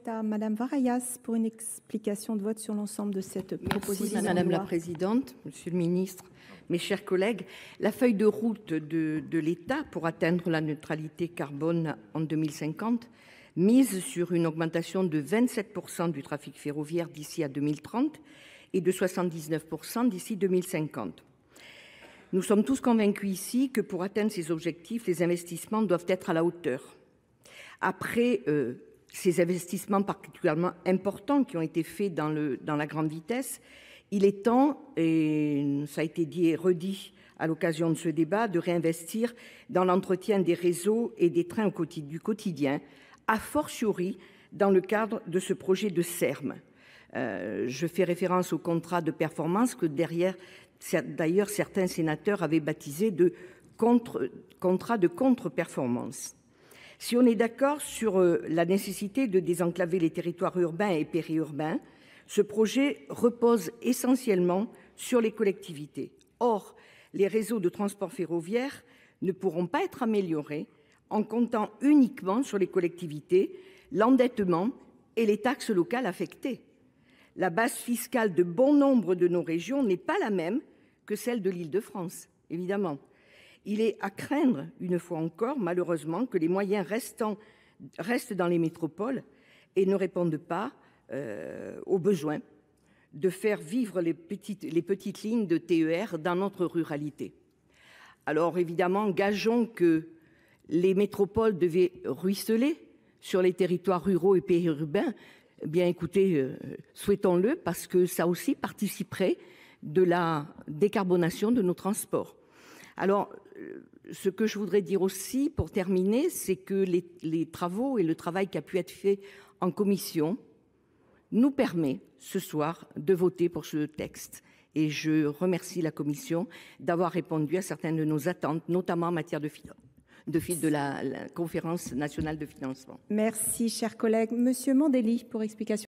est à Madame Varayas pour une explication de vote sur l'ensemble de cette proposition. Madame la Présidente, Monsieur le Ministre, mes chers collègues, la feuille de route de l'État pour atteindre la neutralité carbone en 2050 mise sur une augmentation de 27% du trafic ferroviaire d'ici à 2030 et de 79% d'ici 2050. Nous sommes tous convaincus ici que pour atteindre ces objectifs, les investissements doivent être à la hauteur. Après ces investissements particulièrement importants qui ont été faits dans la grande vitesse, il est temps, et ça a été dit et redit à l'occasion de ce débat, de réinvestir dans l'entretien des réseaux et des trains du quotidien, a fortiori dans le cadre de ce projet de SERM. Je fais référence au contrat de performance que d'ailleurs certains sénateurs avaient baptisé de contrat de contre-performance. Si on est d'accord sur la nécessité de désenclaver les territoires urbains et périurbains, ce projet repose essentiellement sur les collectivités. Or, les réseaux de transport ferroviaire ne pourront pas être améliorés en comptant uniquement sur les collectivités, l'endettement et les taxes locales affectées. La base fiscale de bon nombre de nos régions n'est pas la même que celle de l'Île-de-France, évidemment. Il est à craindre, une fois encore, malheureusement, que les moyens restent dans les métropoles et ne répondent pas aux besoins de faire vivre les petites lignes de TER dans notre ruralité. Alors évidemment, gageons que les métropoles devaient ruisseler sur les territoires ruraux et périurbains. Eh bien écoutez, souhaitons-le parce que ça aussi participerait de la décarbonation de nos transports. Alors, ce que je voudrais dire aussi pour terminer, c'est que les travaux et le travail qui a pu être fait en commission nous permet ce soir de voter pour ce texte. Et je remercie la commission d'avoir répondu à certaines de nos attentes, notamment en matière de la conférence nationale de financement. Merci, chers collègues. Monsieur Mandelli, pour explication.